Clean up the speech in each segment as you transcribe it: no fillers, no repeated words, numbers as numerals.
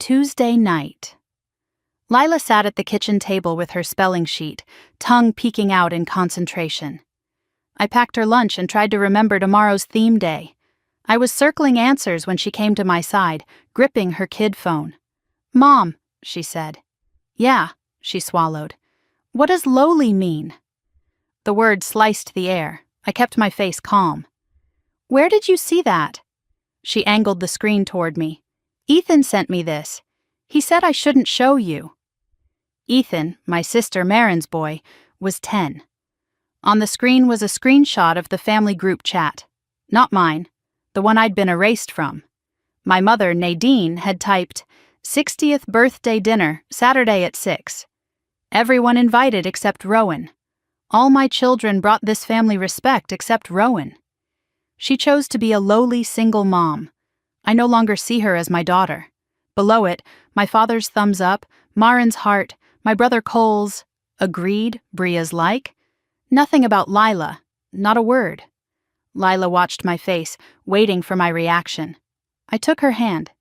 Tuesday night. Lila sat at the kitchen table with her spelling sheet, tongue peeking out in concentration. I packed her lunch and tried to remember tomorrow's theme day. I was circling answers when she came to my side, gripping her kid phone. "Mom," she said. "Yeah," she swallowed. "What does lowly mean?" The word sliced the air. I kept my face calm. "Where did you see that?" She angled the screen toward me. "Ethan sent me this. He said I shouldn't show you." Ethan, my sister Marin's boy, was 10. On the screen was a screenshot of the family group chat. Not mine, the one I'd been erased from. My mother, Nadine, had typed, "60th birthday dinner, Saturday at 6. Everyone invited except Rowan. All my children brought this family respect except Rowan." She chose to be a lowly single mom. I no longer see her as my daughter. Below it, my father's thumbs up, Marin's heart, my brother Cole's, agreed, Bria's like. Nothing about Lila, not a word. Lila watched my face, waiting for my reaction. I took her hand.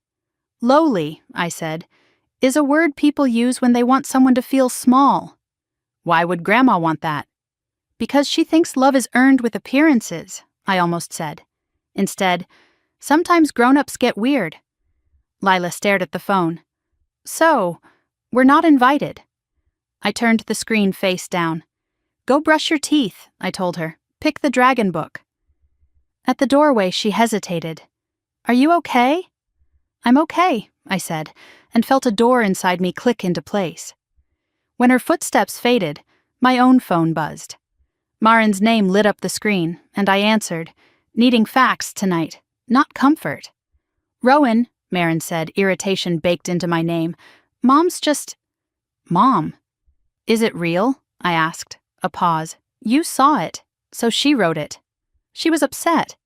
"Lowly," I said, "is a word people use when they want someone to feel small." "Why would Grandma want that?" "Because she thinks love is earned with appearances," I almost said. Instead, "Sometimes grown-ups get weird." Lila stared at the phone. "So, we're not invited." I turned the screen face down. "Go brush your teeth," I told her. "Pick the dragon book." At the doorway, she hesitated. "Are you okay?" "I'm okay," I said, and felt a door inside me click into place. When her footsteps faded, my own phone buzzed. Marin's name lit up the screen, and I answered, needing facts tonight, not comfort. "Rowan," Marin said, irritation baked into my name. "Mom's just—" "Mom." "Is it real?" I asked. A pause. "You saw it, so she wrote it." She was upset.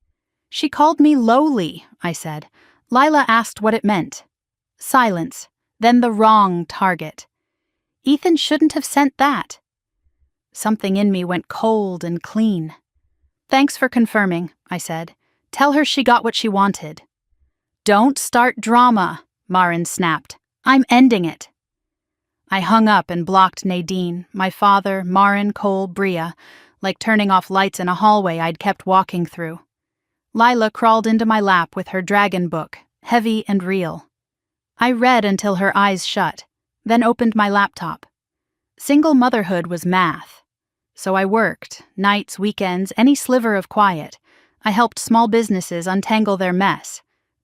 "She called me lowly," I said. Lila asked what it meant. Silence, then the wrong target. "Ethan shouldn't have sent that." Something in me went cold and clean. "Thanks for confirming," I said. "Tell her she got what she wanted." "Don't start drama," Marin snapped. "I'm ending it." I hung up and blocked Nadine, my father, Marin, Cole, Bria, like turning off lights in a hallway I'd kept walking through. Lila crawled into my lap with her dragon book, heavy and real. I read until her eyes shut, then opened my laptop. Single motherhood was math. So I worked, nights, weekends, any sliver of quiet. I helped small businesses untangle their mess.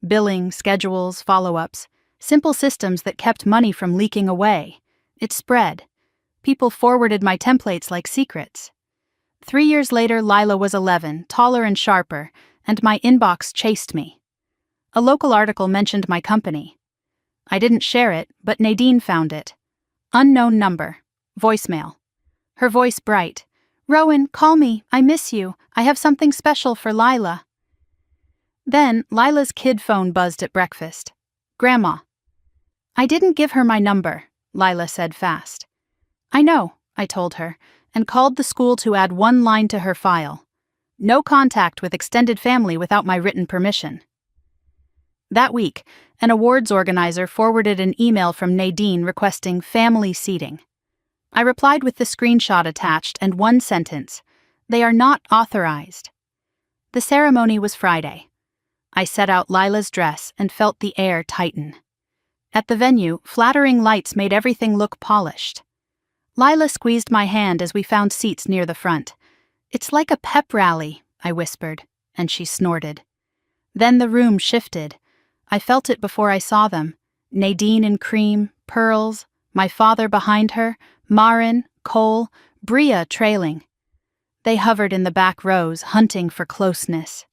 Billing, schedules, follow-ups, simple systems that kept money from leaking away. It spread. People forwarded my templates like secrets. 3 years later, Lila was 11, taller and sharper, and my inbox chased me. A local article mentioned my company. I didn't share it, but Nadine found it. Unknown number. Voicemail. Her voice bright. "Rowan, call me. I miss you. I have something special for Lila." Then Lila's kid phone buzzed at breakfast. "Grandma." "I didn't give her my number," Lila said fast. "I know," I told her, and called the school to add one line to her file. "No contact with extended family without my written permission." That week, an awards organizer forwarded an email from Nadine requesting family seating. I replied with the screenshot attached and one sentence: "They are not authorized." The ceremony was Friday. I set out Lila's dress and felt the air tighten. At the venue, flattering lights made everything look polished. Lila squeezed my hand as we found seats near the front. "It's like a pep rally," I whispered, and she snorted. Then the room shifted. I felt it before I saw them. Nadine in cream, pearls, my father behind her, Marin, Cole, Bria trailing. They hovered in the back rows, hunting for closeness.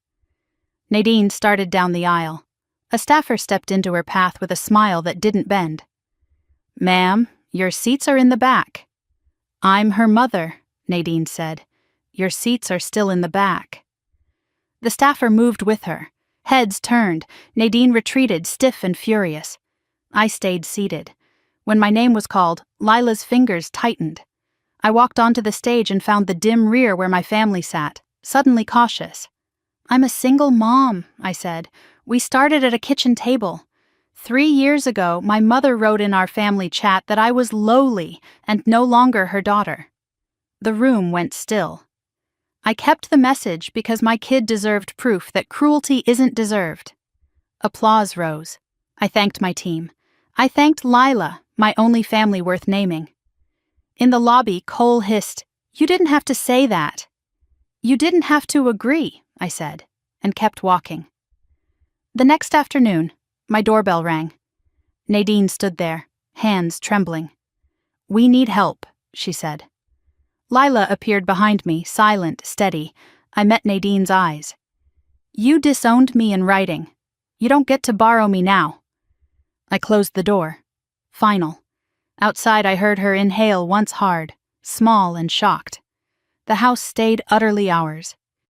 Nadine started down the aisle. A staffer stepped into her path with a smile that didn't bend. "Ma'am, your seats are in the back." "I'm her mother," Nadine said. "Your seats are still in the back." The staffer moved with her. Heads turned. Nadine retreated, stiff and furious. I stayed seated. When my name was called, Lila's fingers tightened. I walked onto the stage and found the dim rear where my family sat, suddenly cautious. "I'm a single mom," I said. "We started at a kitchen table. 3 years ago, my mother wrote in our family chat that I was lowly and no longer her daughter. The room went still. I kept the message because my kid deserved proof that cruelty isn't deserved. Applause rose. I thanked my team. I thanked Lila, my only family worth naming. In the lobby, Cole hissed, "You didn't have to say that." "You didn't have to agree," I said, and kept walking. The next afternoon, my doorbell rang. Nadine stood there, hands trembling. "We need help," she said. Lila appeared behind me, silent, steady. I met Nadine's eyes. "You disowned me in writing. You don't get to borrow me now." I closed the door. Final. Outside, I heard her inhale once hard, small and shocked. The house stayed utterly ours.